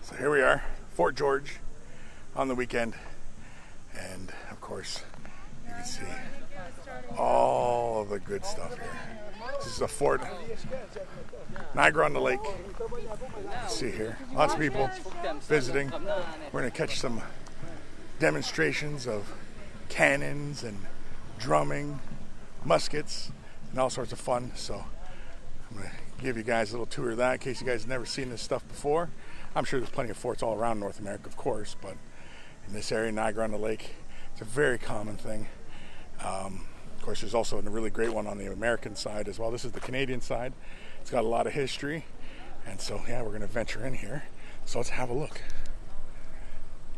So here we are, Fort George on the weekend, and of course you can see all of the good stuff here. This is a fort, Niagara on the lake. You can see here, lots of people visiting. We're going to catch some demonstrations of cannons and drumming, muskets, and all sorts of fun. So I'm going to give you guys a little tour of that in case you guys have never seen this stuff before. I'm sure there's plenty of forts all around North America, of course, but in this area, Niagara on the lake, it's a very common thing. Of course, there's also a really great one on the American side as well. This is the Canadian side. It's got a lot of history, and so yeah, we're going to venture in here. So let's have a look.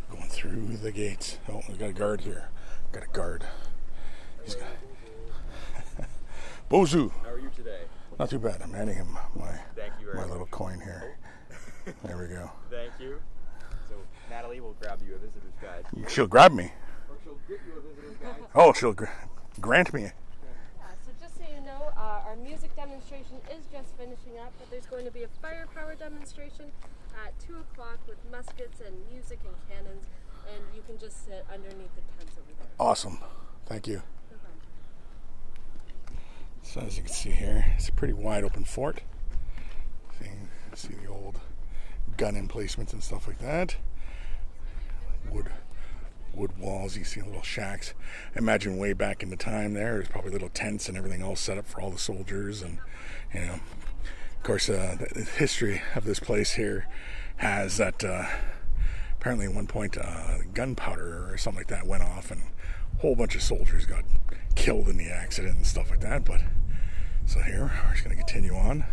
Going through the gates. Oh, we got a guard here. Got a guard. He's got Bozu. How are you today? Not too bad. I'm handing him my little coin here. There we go. Thank you. So Natalie will grab you a visitor's guide. She'll grab me. Or she'll get you a visitor's guide. Oh, she'll grant me. So just so you know, our music demonstration is just finishing up, but there's going to be a firepower demonstration at 2 o'clock with muskets and music and cannons, and you can just sit underneath the tents over there. Awesome. Thank you. No problem. So as you can see here, it's a pretty wide open fort. See the old gun emplacements and stuff like that. Wood walls, you see little shacks. Imagine way back in the time there's probably little tents and everything all set up for all the soldiers. And you know, of course, the history of this place here has that apparently at one point gunpowder or something like that went off and a whole bunch of soldiers got killed in the accident and stuff like that. But so here we're just going to continue on.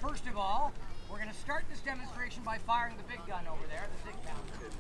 First of all, we're going to start this demonstration by firing the big gun over there, the 6 pounder.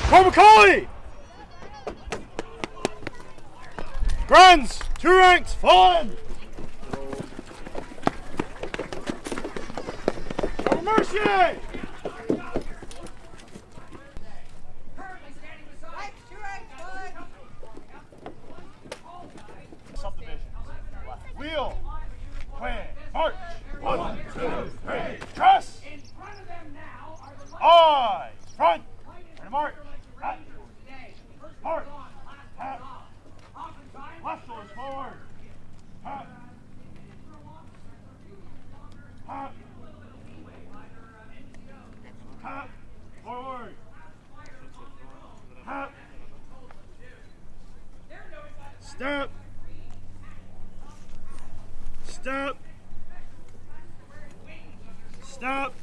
Paul McCauley! Guns! 2 ranks, fallen! No mercy! Subdivision. Wheel. Plan. March. 1, 2, 3. Truss! Eyes. Front. And march. March. Tap. Left shoulders forward. Tap. Tap. Tap. Forward. Tap. Step. Step. Stop.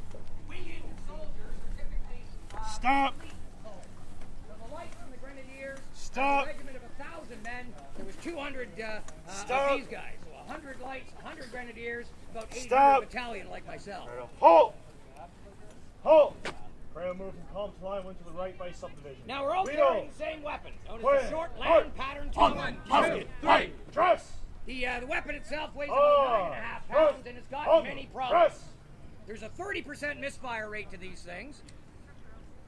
Stop. Stop. A regiment of 1,000 men. There was 200 of these guys. So 100 lights, 100 grenadiers, about 800 battalion like myself. Halt! Halt! Pray to move from column to line, went to the right by subdivision. Now we're all carrying the same weapon, known as the short land pattern 1, 2, 3. Truss! The weapon itself weighs about 9.5 pounds and it's got many problems. there's a 30% misfire rate to these things,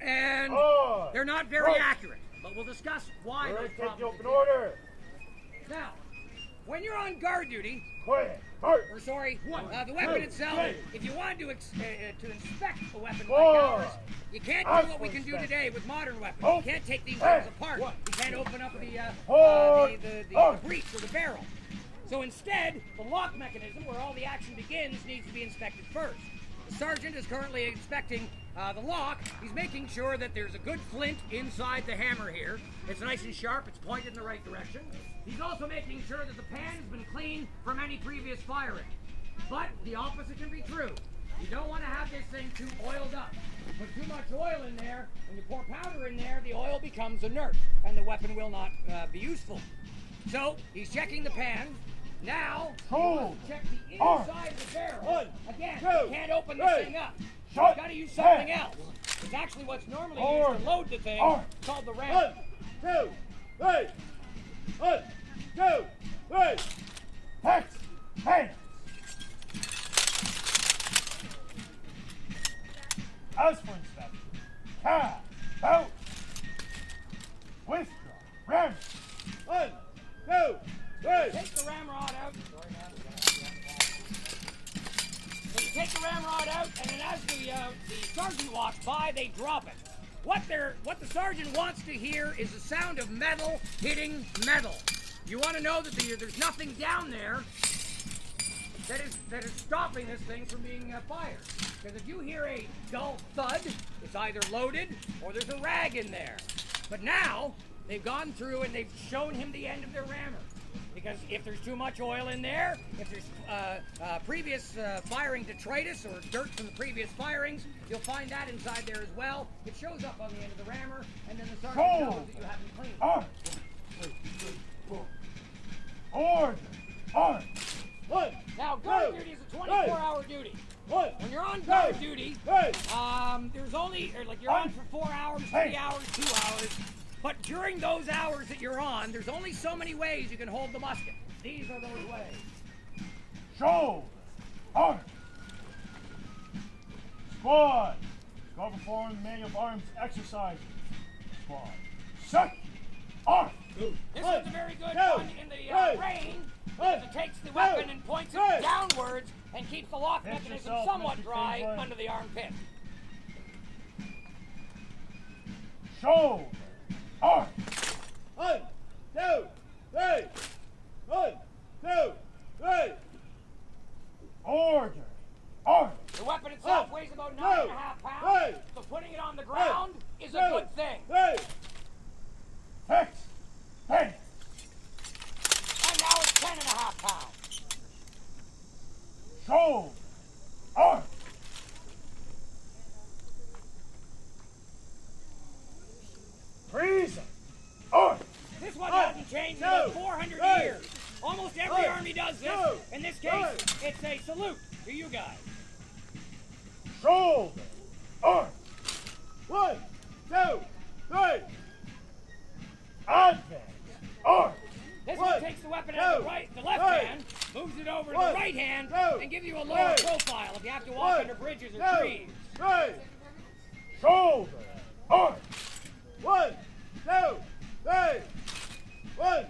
and On. they're not very Right. accurate. But we'll discuss why We're those going to take the problems open exist. order. Now, when you're on guard duty, Quiet. March. or sorry, the weapon itself, if you wanted to inspect a weapon Four. like ours, you can't do what we can do Inspect. today with modern weapons. Oh. You can't take these Hey. things apart. You can't open up the Hold. breech or the barrel. So instead, the lock mechanism, where all the action begins, needs to be inspected first. The sergeant is currently inspecting the lock. He's making sure that there's a good flint inside the hammer here. It's nice and sharp. It's pointed in the right direction. He's also making sure that the pan has been cleaned from any previous firing. But the opposite can be true. You don't want to have this thing too oiled up. You put too much oil in there, when you pour powder in there, the oil becomes inert, and the weapon will not be useful. So, he's checking the pan. Now, he wants to check the inside of the barrel. One, Again, two, you can't open this three. thing up. Shut You've got to use something hand. else. It's actually what's normally Arm. used to load the thing, Arm. called the ram. 1, 2, 3. 1, 2, 3. Text. Hands. As for inspection, cast, out, withdraw, ram. 1, 2, 3. Take the ramrod out. So you take the ramrod out, and then as the sergeant walks by, they drop it. What the sergeant wants to hear is the sound of metal hitting metal. You want to know that there's nothing down there that is stopping this thing from being fired. Because if you hear a dull thud, it's either loaded or there's a rag in there. But now, they've gone through and they've shown him the end of their rammer. Because if there's too much oil in there, if there's previous firing detritus or dirt from the previous firings, you'll find that inside there as well. It shows up on the end of the rammer, and then the sergeant knows that you haven't cleaned it. Arm. Order. Arm. 1. Now, guard Two. duty is a 24-hour duty. 1. When you're on guard Two. duty, 3. there's only, you're on for 4 hours, 3 hours, 2 hours. But during those hours that you're on, there's only so many ways you can hold the musket. These are those ways. Shoulder. Arm. Squad. Go perform manual arms exercises. Squad. Set. Arm. This one's a very good Two. one in the rain, because it takes the weapon and points Three. it downwards and keeps the lock Pinch mechanism yourself, somewhat Mr. dry Kingsland. under the armpit. Shoulder. Arm. 1, 2, 3. 1, 2, 3. Order. Arm. The weapon itself weighs about 9.5 pounds, so putting it on the ground is a good thing. 3. Text. Hands. And now it's 10.5 pounds. Shoulder. Arm. Freeze. Arm. This one One, hasn't changed in two, about 400 three. years. Almost every One, army does this. two, In this case, it's a salute to you guys. Shoulder. Arm. 1, 2, 3. Advance. Arm. This One, one takes the weapon out of the left three. hand, moves it over to One, the right hand, two, and gives you a lower three. profile if you have to walk One, under bridges or two, trees. 3. Shoulder. Arm. 1, 2, 3. 1,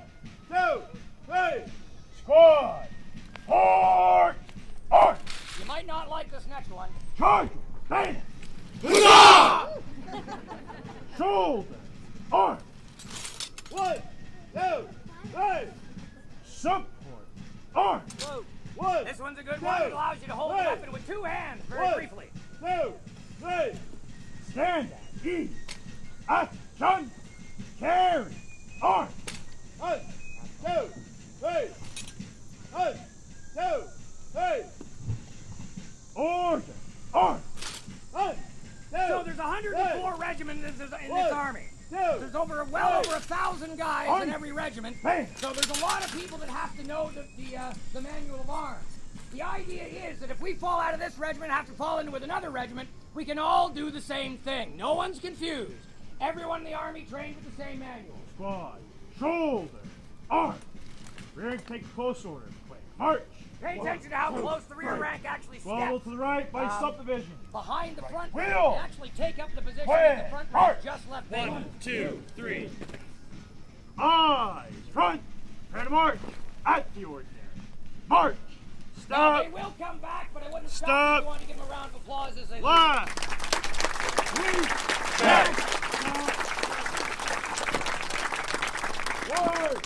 2, 3. Squad. Port. Arm. You might not like this next one. Charge. Bang. Shoulder. Arm. 1, 2, 3. Support. Arm. Whoa. 1. This one's a good one. It allows you to hold the Three. weapon with 2 hands very One. briefly. 2, 3. Stand at ease. Action. Carry. Arm. 1, 2, 3. 1, 2, 3. Order. Arm. 1, 2. So there's 104 regiments in this One, army. two, There's well over 1,000 guys in Arm. every regiment. Bang. So there's a lot of people that have to know the manual of arms. The idea is that if we fall out of this regiment and have to fall in with another regiment, we can all do the same thing. No one's confused. Everyone in the army trained with the same manual. Squad. Shoulder. Arm. Rear and take close order. Quick. March. Pay attention to how close the rear rank actually Squabble steps. to the right by subdivision. Behind the front Wheel. rank, they actually take up the position that the front rank just left vacant. 1, 2, 3. Eyes, front, prepare to march, at the ordinary. March, Now, stop, they will come back, but I wouldn't stop Stop. if you want to give them a round of applause as they leave. left, sweep, check, word,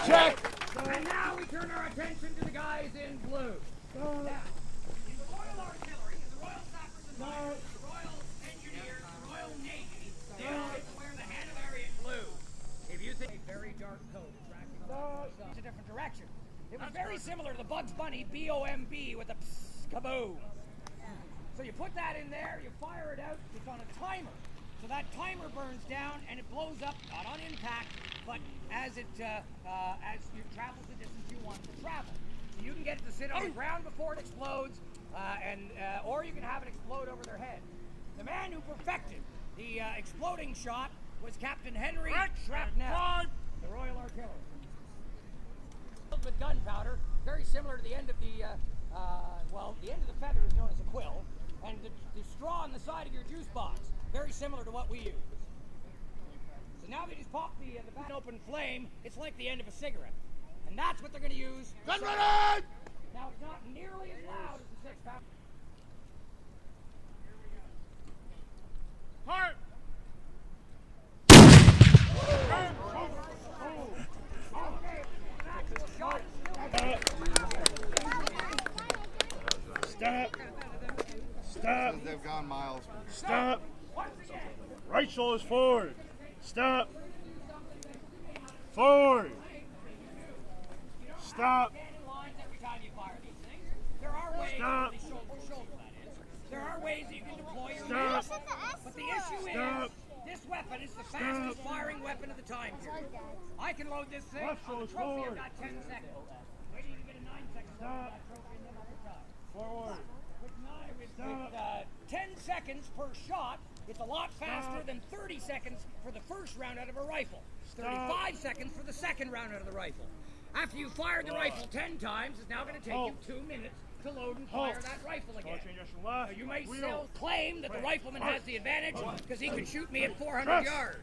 check. And now we turn our attention to the guys in blue. Now, in the Royal Artillery, the Royal Sappers and Miners, the Royal Engineers, the Royal Navy, they all get to wear the Hanoverian blue. If you think a very dark coat attracting it's a different direction. It was very similar to the Bugs Bunny B-O-M-B with a psst, kaboom. So you put that in there, you fire it out, it's on a timer. So that timer burns down and it blows up, not on impact, but as you travel the distance you want it to travel. So you can get it to sit on the ground before it explodes, or you can have it explode over their head. The man who perfected the exploding shot was Captain Henry Shrapnel, the Royal Artillery. With gunpowder, very similar to the end of the, the end of the feather is known as a quill, and the straw on the side of your juice box, very similar to what we use. So now they just pop the back open flame, it's like the end of a cigarette. And that's what they're going to use. Gun ready! Now it's not nearly as loud as the 6-pound. Heart. Stop. Stop. They've gone miles. Stop. Right shoulder's forward. Stop. Forward. Stop. There are ways, Stop. shoulder that is. There are ways that you can deploy your Stop. weapon. But the issue Stop. is, this weapon is the fastest firing weapon of the time period. I can load this thing Left on the shoulder's trophy, I've forward. got 10 seconds. Wait till you can get a 9-second load of that trophy and then other time. Forward. With 10 seconds per shot, it's a lot faster than 30 seconds for the first round out of a rifle. 35 seconds for the second round out of the rifle. After you've fired the rifle 10 times, it's now going to take you 2 minutes to load and fire that rifle again. Now, you may still claim that the rifleman has the advantage because he can shoot me at 400 yards.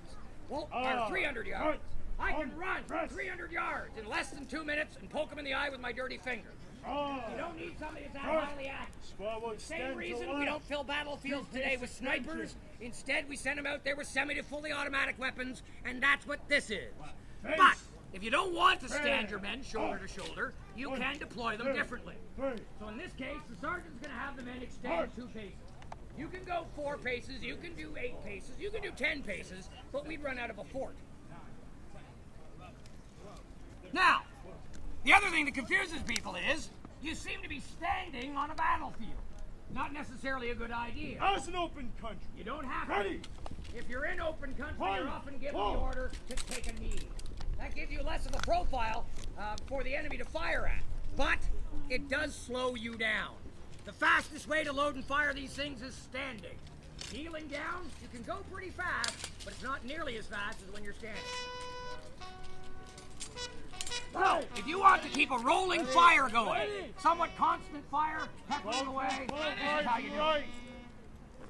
Well, or 300 yards. I can run 300 yards in less than 2 minutes and poke him in the eye with my dirty finger. You don't need somebody that's that highly active. Same reason we don't fill battlefields today with snipers. Instead, we send them out there with semi to fully automatic weapons, and that's what this is. But if you don't want to stand your men shoulder to shoulder, you can deploy them differently. So in this case, the sergeant's going to have the men extend 2 paces. You can go 4 paces, you can do 8 paces, you can do 10 paces, but we'd run out of a fort. Now, the other thing that confuses people is, you seem to be standing on a battlefield. Not necessarily a good idea. As an open country. You don't have Ready. to. If you're in open country, One, you're often given the two. order to take a knee. That gives you less of a profile for the enemy to fire at. But it does slow you down. The fastest way to load and fire these things is standing. Kneeling down, you can go pretty fast, but it's not nearly as fast as when you're standing. So, if you want to keep a rolling fire going, somewhat constant fire, peppering away, this is how you do it.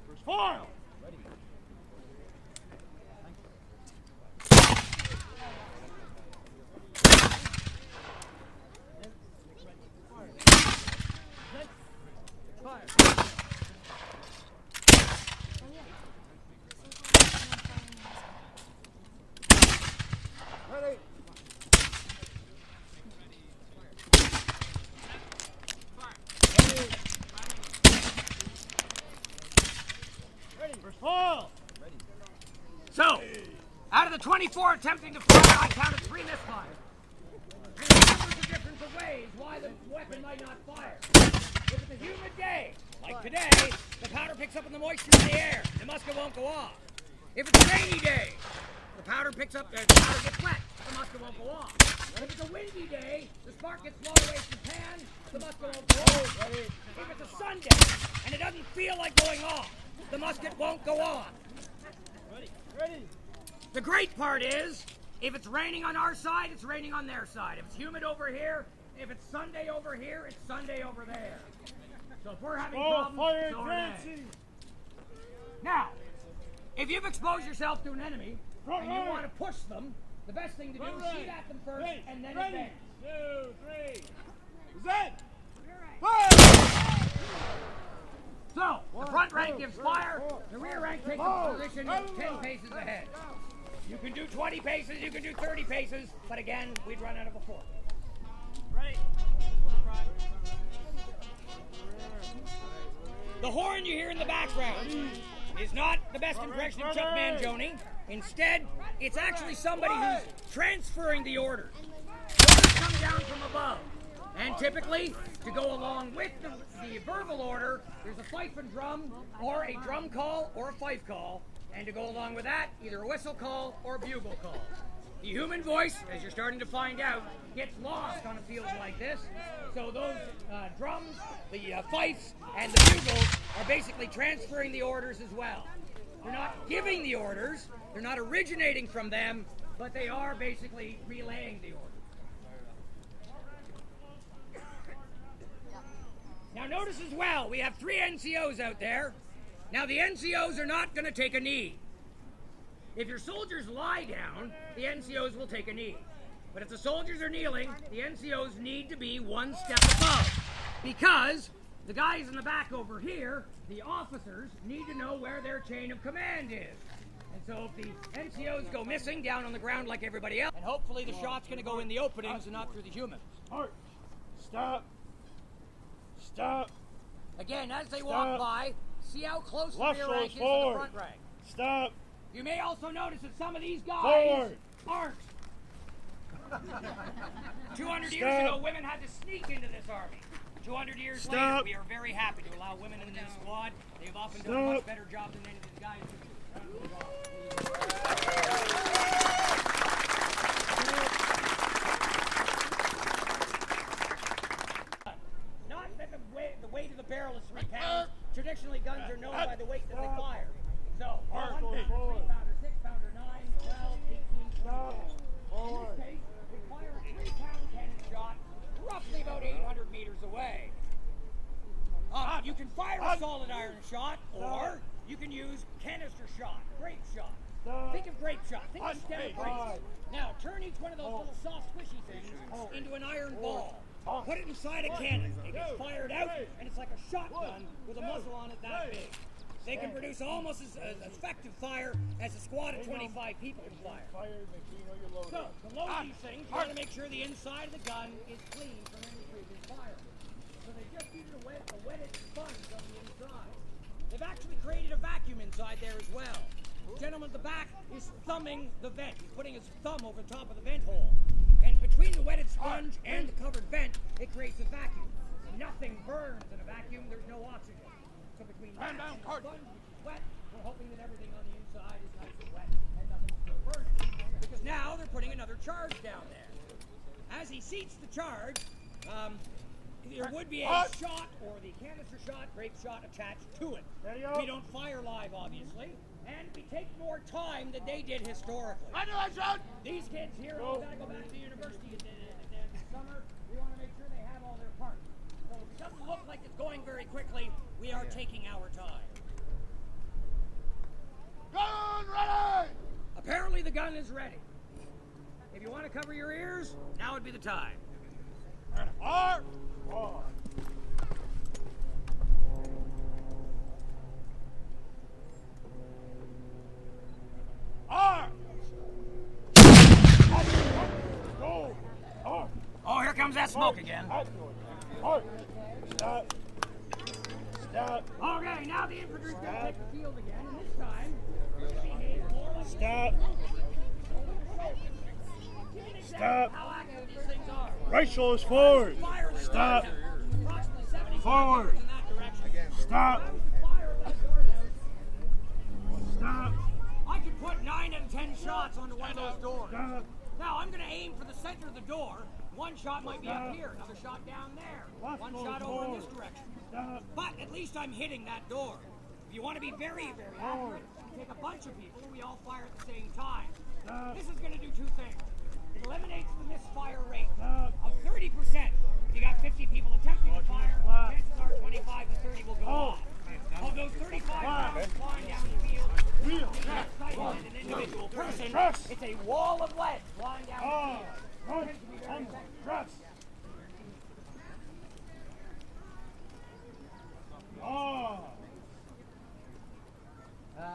First file. So, out of the 24 attempting to fire, I counted 3 misfires. And there are numbers of different ways why the weapon might not fire. If it's a humid day, like today, the powder picks up in the moisture in the air. The musket won't go off. If it's a rainy day, the powder picks up, the powder gets wet. The musket won't go off. If it's a windy day, the spark gets blown away from the pan. The musket won't go off. If it's a Sunday and it doesn't feel like going off, the musket won't go off. Ready. The great part is, if it's raining on our side, it's raining on their side. If it's humid over here, if it's Sunday over here, it's Sunday over there. So if we're having Oh, problems, fire so are they. advancing! Now, if you've exposed yourself to an enemy Front and you line. want to push them, the best thing to do is shoot at them first Ready. and then Ready. advance. 2, 3. Present! So, the front rank gives fire, the rear rank takes a position 10 paces ahead. You can do 20 paces, you can do 30 paces, but again, we'd run out of a fork. Ready. The horn you hear in the background is not the best impression of Chuck Mangione. Instead, it's actually somebody who's transferring the orders. Orders come down from above. And typically, to go along with the verbal order, there's a fife and drum, or a drum call, or a fife call. And to go along with that, either a whistle call or a bugle call. The human voice, as you're starting to find out, gets lost on a field like this. So those drums, the fifes, and the bugles are basically transferring the orders as well. They're not giving the orders, they're not originating from them, but they are basically relaying the orders. Now notice as well, we have 3 NCOs out there. Now the NCOs are not going to take a knee. If your soldiers lie down, the NCOs will take a knee. But if the soldiers are kneeling, the NCOs need to be one step above. Because the guys in the back over here, the officers, need to know where their chain of command is. And so if the NCOs go missing down on the ground like everybody else, and hopefully the shot's going to go in the openings and not through the humans. Halt. Stop. Stop. Again, as they walk by, see how close the Left rear shoulder rank is to the forward. front rank. Stop. You may also notice that some of these guys Forward. aren't. 200 years Stop. ago, women had to sneak into this army. 200 years later, Stop. we are very happy to allow women into the squad. They've often done a Stop. much better job than any of these guys do. Not that the weight of the barrel is 3 pounds. Traditionally, guns are known by the weight that they fire. So, 1 pounder, 3 pounder, 6 pounder, 9, 12, 18, 24. In this case, we fire a 3-pound cannon shot roughly about 800 meters away. You can fire a solid iron shot, or you can use canister shot, grape shot. Think of grape shot. Think of stem of grapes. Now, turn each one of those little soft squishy things into an iron ball. Put it inside a cannon. It gets fired out, and it's like a shotgun with a muzzle on it that big. They can produce almost as effective fire as a squad of 25 people can fire. So, to load these things, you want to make sure the inside of the gun is clean from any previous fire. So they just use a wetted sponge on the inside. They've actually created a vacuum inside there as well. The gentleman at the back is thumbing the vent. He's putting his thumb over the top of the vent hole. And between the wetted sponge and the covered vent, it creates a vacuum. Nothing burns in a vacuum, there's no oxygen. So between that and the sponge, which is wet, we're hoping that everything on the inside is nice and wet and nothing's still burning. Because now they're putting another charge down there. As he seats the charge, there would be a shot or the canister shot, grape shot attached to it. We don't fire live, obviously, and we take more time than they did historically. These kids here are all got to go back to the university in the summer. We want to make sure they have all their parts. So if it doesn't look like it's going very quickly, we are taking our time. Gun ready! Apparently the gun is ready. If you want to cover your ears, now would be the time. Fire. Go. Oh, here comes that smoke again. Halt. Stop. Stop. Okay, now the infantry's going to take the field again, and this time, behave more like Stop. Give me an example Stop. of how active these things are. Right shoulders forward. Fire the Stop. guardhouse, approximately 75 Forward. meters in that direction. Stop. Fire that guardhouse. Stop. I could put 9 and 10 shots onto one of those doors. Stop. Now I'm going to aim for the center of the door. One shot might be up here, another shot down there, one shot over in this direction. Stop. But at least I'm hitting that door. If you want to be very, very accurate, you take a bunch of people and we all fire at the same time. This is going to do 2 things. It eliminates the misfire rate of 30%. If you got 50 people attempting to fire, chances are 25 to 30 will go off. Of those 35 rounds flying down the field, an individual person, it's a wall of lead flying down the field. Dress.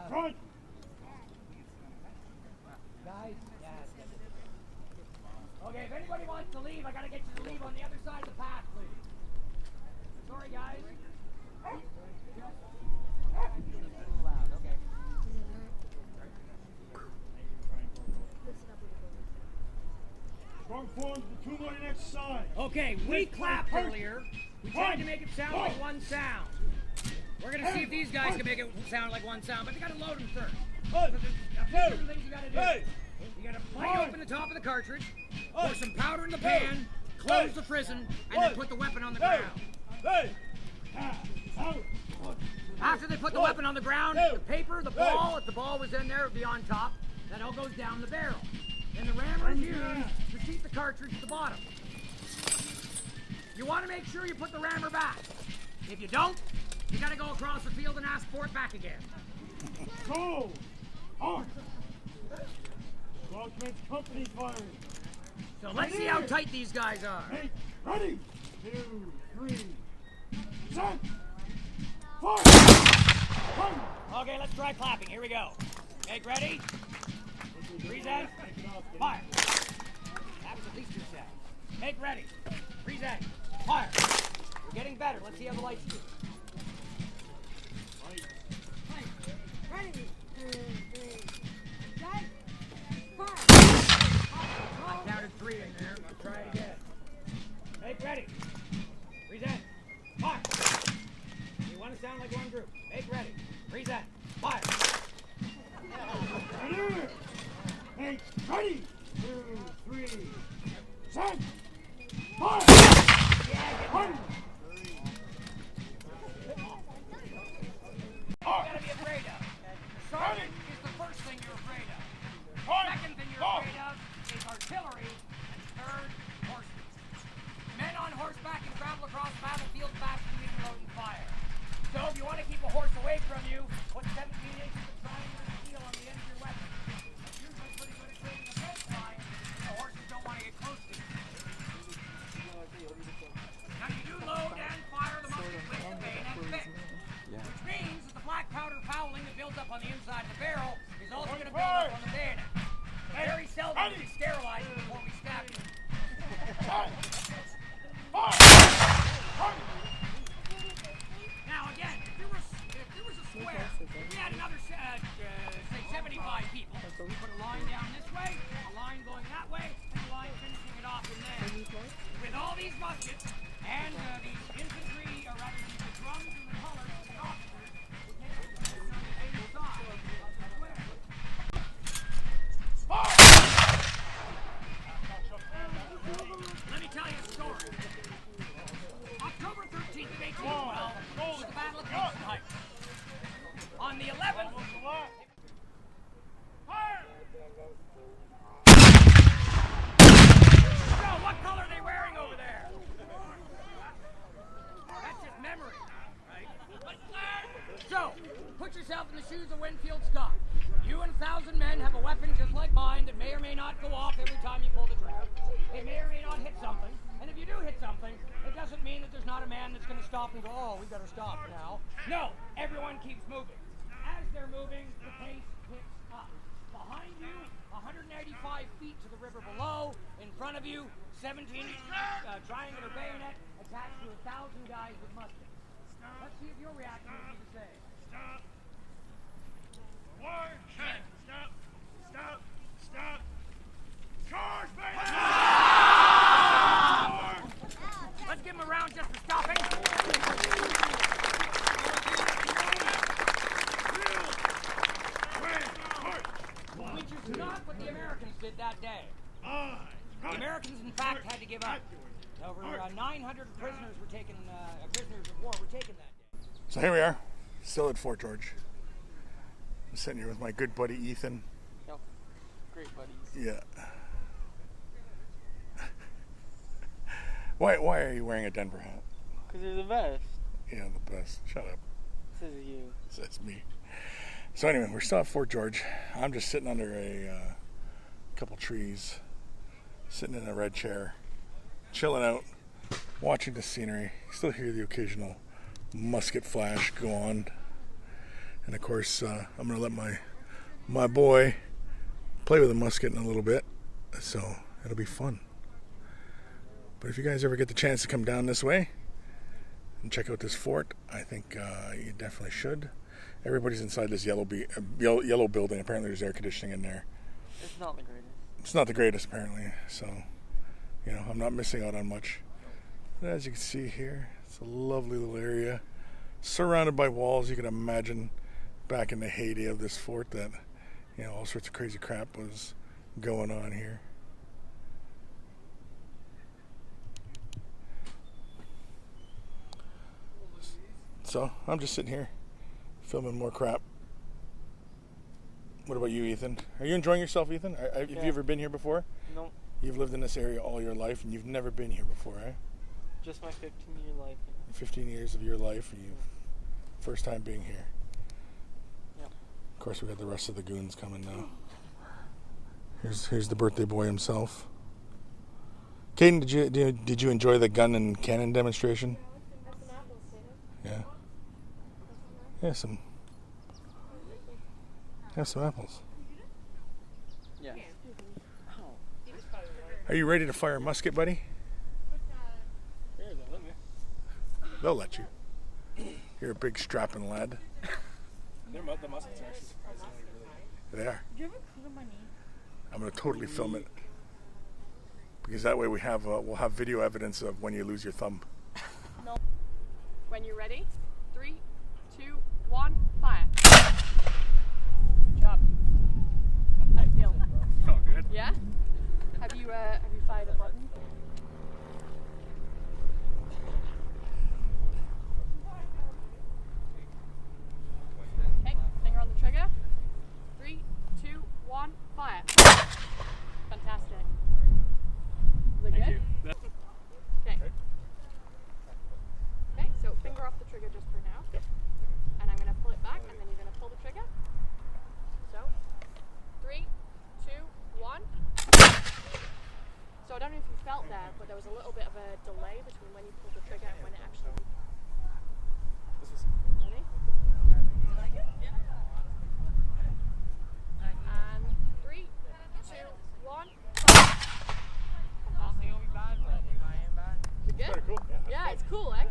Front. Guys, okay, if anybody wants to leave, I gotta get you to leave on the other side of the path, please. Sorry, guys. Loud, okay. Strong forms, the 2 more next side. Okay, we clapped earlier. We tried to make it sound like one sound. We're gonna see if these guys can make it sound like one sound, but they gotta load them first. So there's a few different things you gotta do. You gotta bite open the top of the cartridge, pour some powder in the pan, close the frizzen, and then put the weapon on the ground. After they put the weapon on the ground, the paper, the ball, if the ball was in there, it would be on top. That all goes down the barrel. And the rammer is used to seat the cartridge at the bottom. You want to make sure you put the rammer back. If you don't, you got to go across the field and ask for it back again. Go! On! Acknowledgement company firing. So let's see how tight these guys are. Make ready! 2, 3, set! Fire! Okay, let's try clapping. Here we go. Make ready. Reset. Fire. That was at least 2 sounds. Make ready. Reset. Fire. We're getting better. Let's see how the lights do. Ready. 2, 3. Set. Fire. I counted 3 in there. I'll try it again. Make ready. Reset. Fire. You want to sound like one group. Make ready. Reset. Fire. Ready! Make ready! 2, 3, set! Fire! Fire! You gotta be afraid of. The sergeant is the first thing you're afraid of. The second thing you're afraid of is artillery, and third, horses. Men on horseback can travel across the battlefield faster than we can load and fire. So if you want to keep a horse away from you, put 17 inches of triangular steel on the end of your weapon. That's usually pretty good at creating a fence line, so horses don't want to get close to you. Now you do load and fire the musket with the bayonet fixed. Which means that the black powder fouling that builds up on the inside of the barrel is also going to build up on the bayonet. Very seldom do we sterilize it before we stab you. Now again, if there was a square, we had another, say 75 people. We put a line down this way, a line going that way, and a line finishing it off in there. With all these muskets and these infantry, or rather the drums and the colors and the officers, we take the position on either side of the square. Let me tell you a story. October 13th of 1812 was the Battle of Kingston Heights. On the 11th... Fire! So, what color are they wearing over there? That's just memory, right? So, put yourself in the shoes of Winfield Scott. You and 1,000 men have a weapon just like mine that may or may not go off every time you pull the trigger. It may or may not hit something. And if you do hit something, it doesn't mean that there's not a man that's going to stop and go, oh, we better stop now. No, everyone keeps moving. As they're moving, the pace picks up. Behind you, 185 feet to the river below. In front of you, 17-inch triangular bayonet attached to 1,000 guys with muskets. Let's see if your reaction will be the same. Stop! War! Stop! Stop! Stop! Charge, baby! Let's give him a round just for stopping. Which is not what the Americans did that day. The Americans, in fact, had to give up. Over 900 prisoners were taken, prisoners of war were taken that day. So here we are, still at Fort George. I'm sitting here with my good buddy Ethan. Yep. Great buddies. Yeah. Why are you wearing a Denver hat? Because they're the best. Yeah, the best. Shut up. Says you. Says me. So anyway, we're still at Fort George. I'm just sitting under a couple trees, sitting in a red chair, chilling out, watching the scenery. Still hear the occasional musket flash go on. And of course, I'm going to let my boy play with the musket in a little bit. So it'll be fun. But if you guys ever get the chance to come down this way and check out this fort, I think you definitely should. Everybody's inside this yellow building. Apparently there's air conditioning in there. It's not the greatest. It's not the greatest, apparently. So, you know, I'm not missing out on much. But as you can see here, it's a lovely little area surrounded by walls. You can imagine back in the heyday of this fort that, you know, all sorts of crazy crap was going on here. So I'm just sitting here filming more crap. What about you, Ethan? Are you enjoying yourself, Ethan? Have you ever been here before? No. You've lived in this area all your life and you've never been here before, eh? Just my 15-year life. 15 years of your life and you first time being here. Yep. Of course, we got the rest of the goons coming now. Here's the birthday boy himself. Caden, did you enjoy the gun and cannon demonstration? Yeah. Yeah, have some apples. Yeah. Are you ready to fire a musket, buddy? They'll let you. You're a big strapping lad. The muskets are actually surprisingly really. They are. Did you ever cut on my knee? I'm going to totally film it. Because that way we'll have video evidence of when you lose your thumb. No. When you're ready, 3, 2, 1, fire. Good job. How do you feel? Oh, good. Yeah? Have you fired a button? Okay, finger on the trigger. 3, 2, 1, fire. Fantastic. Is it Thank good? you. Okay. Okay, so finger off the trigger just for now. Yep. And I'm going to pull it back, and then you're going to pull the trigger. So, 3, 2, 1. So I don't know if you felt that, but there was a little bit of a delay between when you pulled the trigger and when it actually... This is Ready? And 3, 2, 1. You good? very cool. Yeah, it's cool, eh?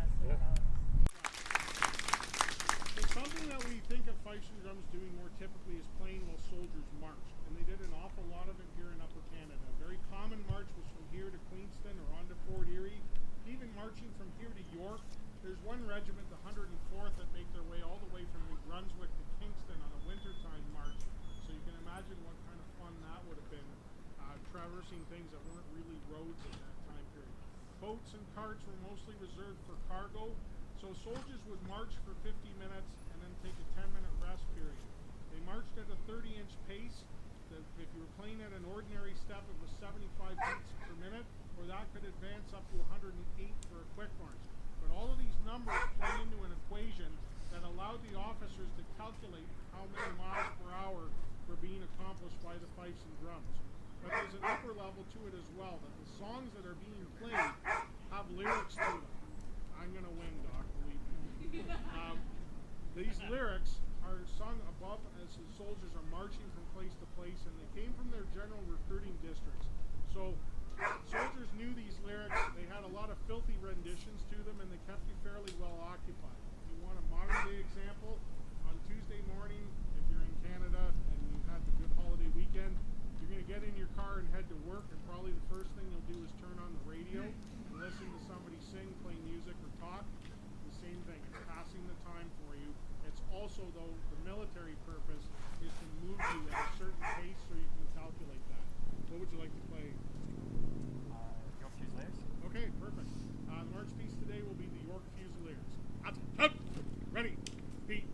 It's something that we think of Fifes and Drums doing more typically is playing while soldiers march, and they did an awful lot of it here in Upper Canada. A very common march was from here to Queenston or on to Fort Erie, even marching from here to York. There's one regiment, the 104th, that make their way all the way from New Brunswick to Kingston on a wintertime march. So you can imagine what kind of fun that would have been, traversing things that weren't really roads in that time period. Boats and carts were mostly reserved for cargo, so soldiers would march for 50 minutes and then take a 10-minute rest period. They marched at a 30-inch pace. If you were playing at an ordinary step, it was 75 beats per minute, or that could advance up to 108 for a quick march. But all of these numbers play into an equation that allowed the officers to calculate how many miles per hour were being accomplished by the Fifes and Drums. But there's an upper level to it as well, that the songs that are being played have lyrics to them. I'm going to win, Doc, believe me. These lyrics are sung above as the soldiers are marching from place to place, and they came from their general recruiting districts. So soldiers knew these lyrics, they had a lot of filthy renditions to them, and they kept you fairly well occupied. If you want a modern day example, on Tuesday morning, if you're in Canada and you had the good holiday weekend, you're going to get in your car and head to work, and probably the first thing you'll do is turn on the radio and listen to somebody sing, play music, or talk. The same thing, it's passing the time for you. It's also, though, the military purpose is to move you at a certain pace so you can calculate that. What would you like to play? York Fusiliers. Okay, perfect. The march piece today will be the York Fusiliers. Ready, beat.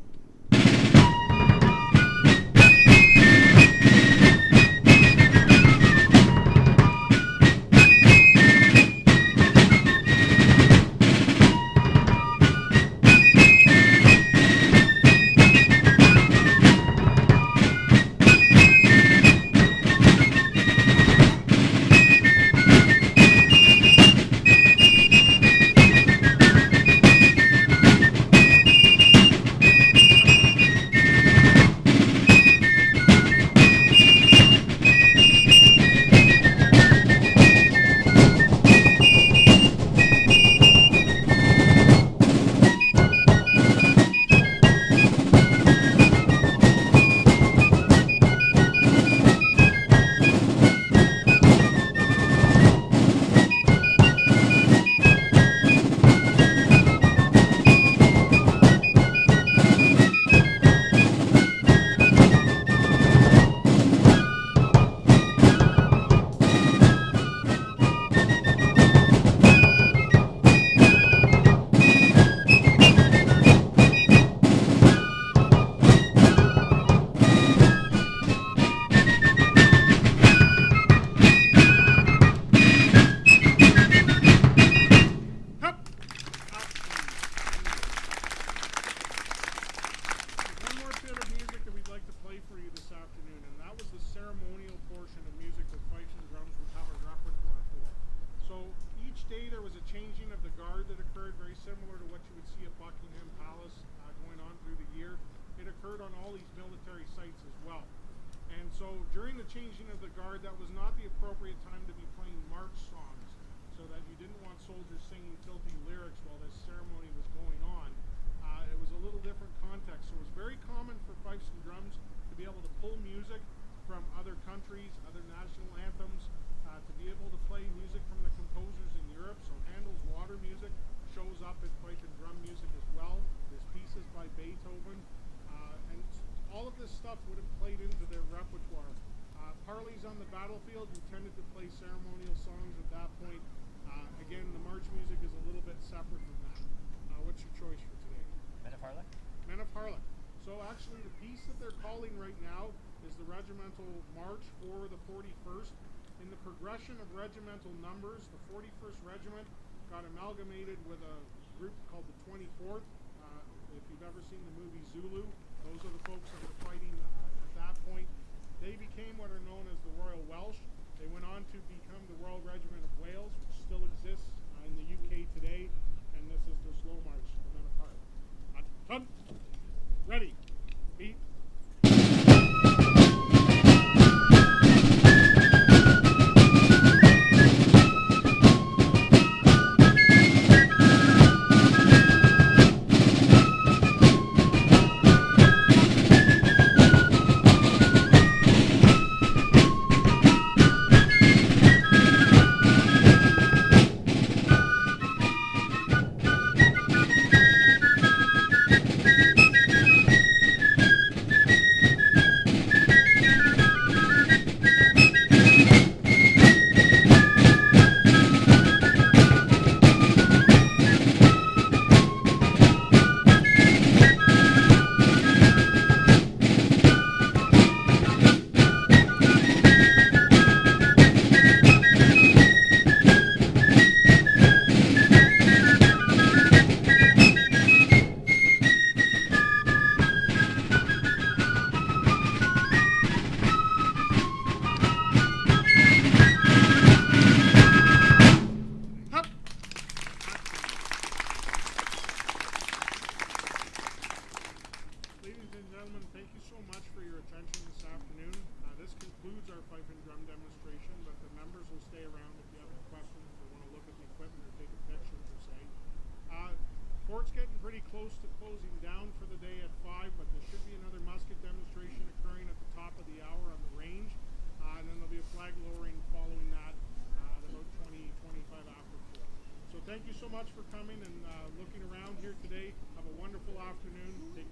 all these military sites as well. And so during the changing of the guard, that was not the appropriate time to be playing march songs, so that you didn't want soldiers singing filthy lyrics while this ceremony was going on. It was a little different context, so it was very common for fifes and drums to be able to pull music from other countries, other national anthems, to be able to play music from the composers in Europe. So Handel's Water music shows up in fife and drum music as well. There's pieces by Beethoven, and all of this stuff would have played into their repertoire. Parleys on the battlefield, you tended to play ceremonial songs at that point. Again, the march music is a little bit separate from that. What's your choice for today? Men of Harlech? Men of Harlech. So actually the piece that they're calling right now is the regimental march for the 41st. In the progression of regimental numbers, the 41st Regiment got amalgamated with a group called the 24th. If you've ever seen the movie Zulu, those are the folks that were fighting at that point. They became what are known as the Royal Welsh. They went on to become the Royal Regiment of Wales, which still exists in the UK today, and this is their slow march, the Men of Harlech. Come, ready, beat. Fort's getting pretty close to closing down for the day at 5, but there should be another musket demonstration occurring at the top of the hour on the range, and then there'll be a flag lowering following that at about 20-25 after 4. So thank you so much for coming and looking around here today. Have a wonderful afternoon. Take